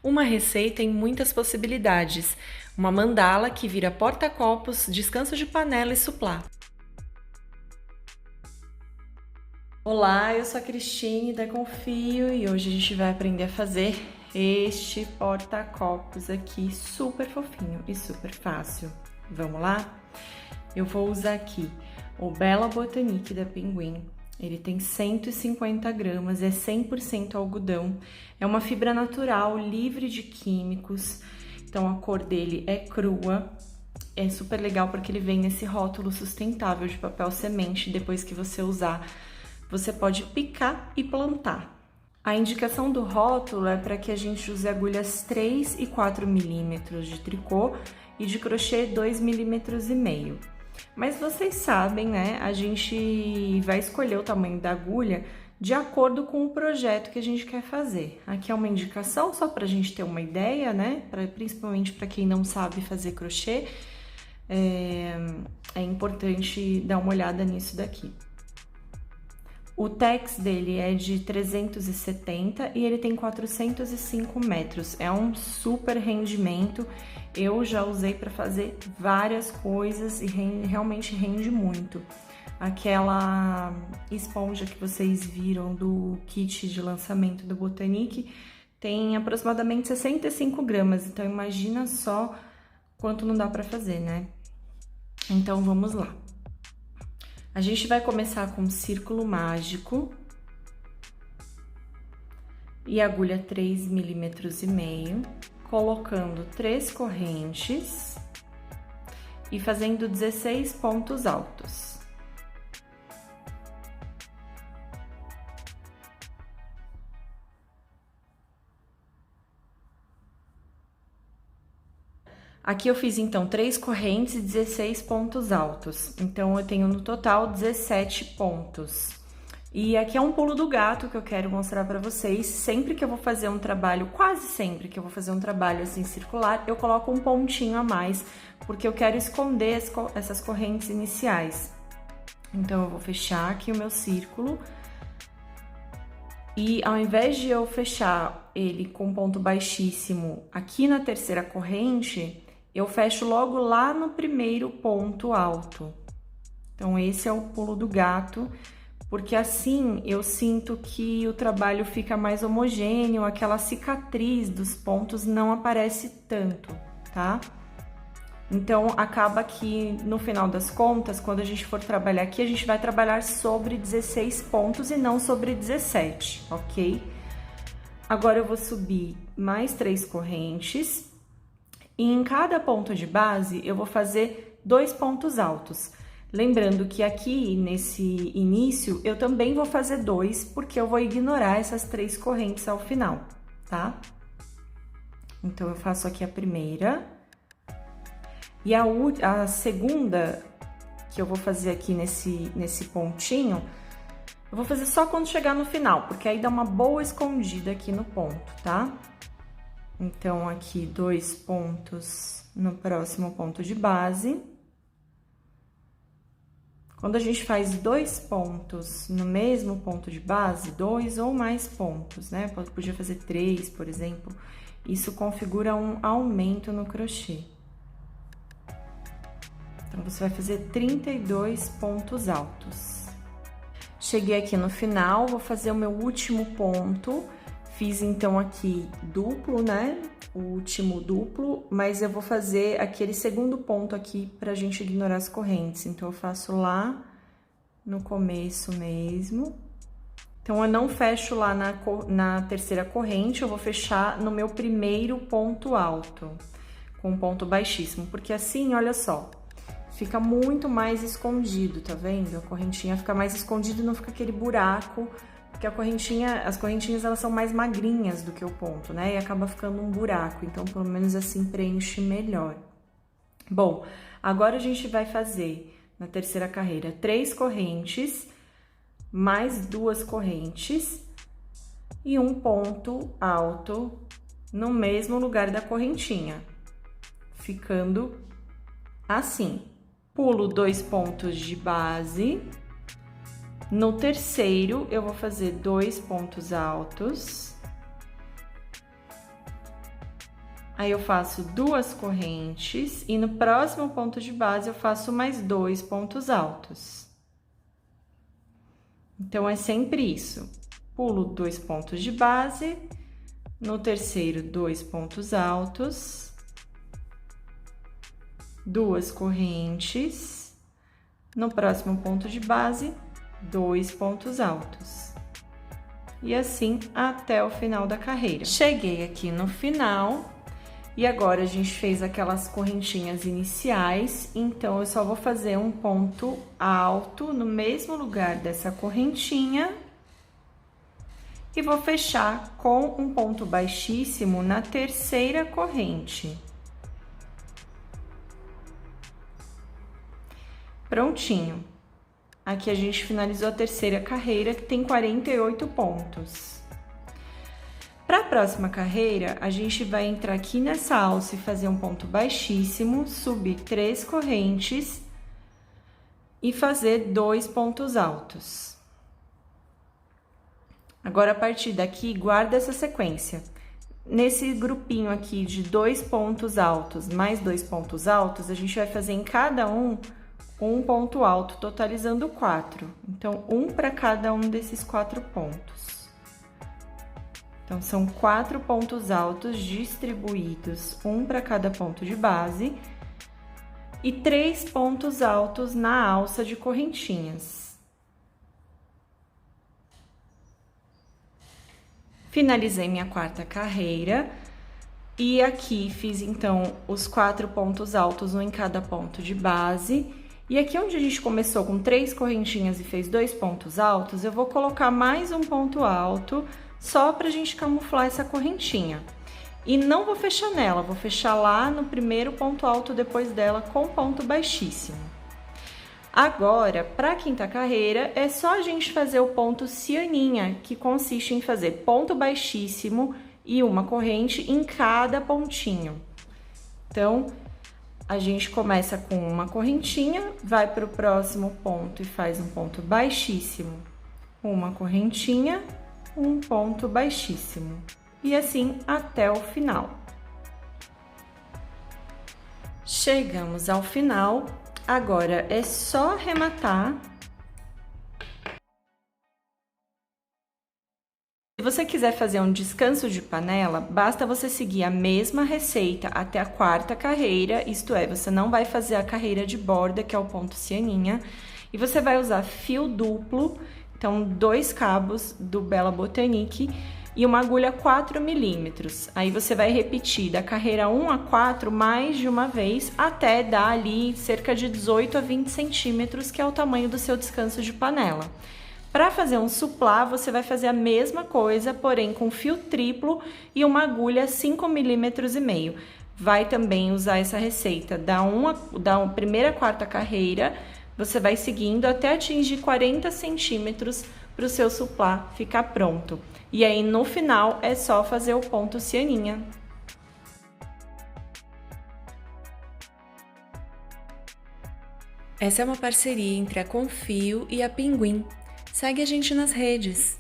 Uma receita em muitas possibilidades. Uma mandala que vira porta-copos, descanso de panela e suplá. Olá, eu sou a Cristine da Confio e hoje a gente vai aprender a fazer este porta-copos aqui, super fofinho e super fácil. Vamos lá? Eu vou usar aqui o Bella Botanique da Pinguim. Ele tem 150 gramas, é 100% algodão, é uma fibra natural, livre de químicos, então a cor dele é crua, é super legal porque ele vem nesse rótulo sustentável de papel semente, depois que você usar, você pode picar e plantar. A indicação do rótulo é para que a gente use agulhas 3 e 4 milímetros de tricô e de crochê 2,5 milímetros. Mas vocês sabem, né? A gente vai escolher o tamanho da agulha de acordo com o projeto que a gente quer fazer. Aqui é uma indicação só para a gente ter uma ideia, né? Principalmente para quem não sabe fazer crochê, é importante dar uma olhada nisso daqui. O tex dele é de 370 e ele tem 405 metros. É um super rendimento. Eu já usei para fazer várias coisas e realmente rende muito. Aquela esponja que vocês viram do kit de lançamento do Botanique tem aproximadamente 65 gramas, então imagina só quanto não dá para fazer, né? Então vamos lá. A gente vai começar com um círculo mágico e agulha 3,5 milímetros, colocando 3 correntes e fazendo 16 pontos altos. Aqui eu fiz, então, 3 correntes e 16 pontos altos. Então, eu tenho no total 17 pontos. E aqui é um pulo do gato que eu quero mostrar pra vocês. Sempre que eu vou fazer um trabalho, quase sempre que eu vou fazer um trabalho assim circular, eu coloco um pontinho a mais, porque eu quero esconder essas correntes iniciais. Então, eu vou fechar aqui o meu círculo. E ao invés de eu fechar ele com ponto baixíssimo aqui na terceira corrente, eu fecho logo lá no primeiro ponto alto. Então, esse é o pulo do gato, porque assim eu sinto que o trabalho fica mais homogêneo, aquela cicatriz dos pontos não aparece tanto, tá? Então, acaba que no final das contas, quando a gente for trabalhar aqui, a gente vai trabalhar sobre 16 pontos e não sobre 17, ok? Agora eu vou subir mais 3 correntes. E em cada ponto de base, eu vou fazer 2 pontos altos. Lembrando que aqui, nesse início, eu também vou fazer 2, porque eu vou ignorar essas 3 correntes ao final, tá? Então, eu faço aqui a primeira. E a segunda, que eu vou fazer aqui nesse pontinho, eu vou fazer só quando chegar no final, porque aí dá uma boa escondida aqui no ponto, tá? Então, aqui 2 pontos no próximo ponto de base. Quando a gente faz 2 pontos no mesmo ponto de base, 2 ou mais pontos, né? Podia fazer 3, por exemplo. Isso configura um aumento no crochê. Então, você vai fazer 32 pontos altos. Cheguei aqui no final, vou fazer o meu último ponto. Fiz, então, aqui duplo, né? O último duplo, mas eu vou fazer aquele segundo ponto aqui pra gente ignorar as correntes. Então, eu faço lá no começo mesmo. Então, eu não fecho lá na terceira corrente, eu vou fechar no meu primeiro ponto alto, com um ponto baixíssimo, porque assim, olha só, fica muito mais escondido, tá vendo? A correntinha fica mais escondida e não fica aquele buraco. Porque as correntinhas, elas são mais magrinhas do que o ponto, né? E acaba ficando um buraco, então pelo menos assim preenche melhor. Bom, agora a gente vai fazer na terceira carreira 3 correntes, mais 2 correntes e um ponto alto no mesmo lugar da correntinha, ficando assim. Pulo 2 pontos de base. No terceiro, eu vou fazer 2 pontos altos. Aí eu faço 2 correntes e no próximo ponto de base eu faço mais 2 pontos altos. Então, é sempre isso. Pulo 2 pontos de base, no terceiro, 2 pontos altos, 2 correntes, no próximo ponto de base, 2 pontos altos. E assim até o final da carreira. Cheguei aqui no final e agora a gente fez aquelas correntinhas iniciais, então eu só vou fazer um ponto alto no mesmo lugar dessa correntinha e vou fechar com um ponto baixíssimo na terceira corrente. Prontinho. Aqui a gente finalizou a terceira carreira, que tem 48 pontos. Para a próxima carreira, a gente vai entrar aqui nessa alça e fazer um ponto baixíssimo, subir 3 correntes e fazer 2 pontos altos. Agora, a partir daqui, guarda essa sequência. Nesse grupinho aqui de 2 pontos altos mais 2 pontos altos, a gente vai fazer em cada um ponto alto, totalizando 4. Então, um para cada um desses 4 pontos. Então, são 4 pontos altos distribuídos, um para cada ponto de base, e 3 pontos altos na alça de correntinhas. Finalizei minha quarta carreira, e aqui fiz, então, os 4 pontos altos, um em cada ponto de base. E aqui onde a gente começou com 3 correntinhas e fez 2 pontos altos, eu vou colocar mais um ponto alto, só pra gente camuflar essa correntinha. E não vou fechar nela, vou fechar lá no primeiro ponto alto depois dela com ponto baixíssimo. Agora, para a quinta carreira, é só a gente fazer o ponto cianinha, que consiste em fazer ponto baixíssimo e uma corrente em cada pontinho. Então, a gente começa com uma correntinha, vai para o próximo ponto e faz um ponto baixíssimo, uma correntinha, um ponto baixíssimo, e assim até o final. Chegamos ao final, agora é só arrematar. Se você quiser fazer um descanso de panela, basta você seguir a mesma receita até a quarta carreira, isto é, você não vai fazer a carreira de borda, que é o ponto cianinha, e você vai usar fio duplo. Então, 2 cabos do Bella Botanique e uma agulha 4 milímetros. Aí você vai repetir da carreira 1 a 4 mais de uma vez, até dar ali cerca de 18 a 20 centímetros, que é o tamanho do seu descanso de panela. Para fazer um suplá, você vai fazer a mesma coisa, porém com fio triplo e uma agulha 5 milímetros e meio. Vai também usar essa receita da primeira à quarta carreira. Você vai seguindo até atingir 40 centímetros para o seu suplá ficar pronto. E aí, no final, é só fazer o ponto cianinha. Essa é uma parceria entre a Confio e a Pinguim. Segue a gente nas redes.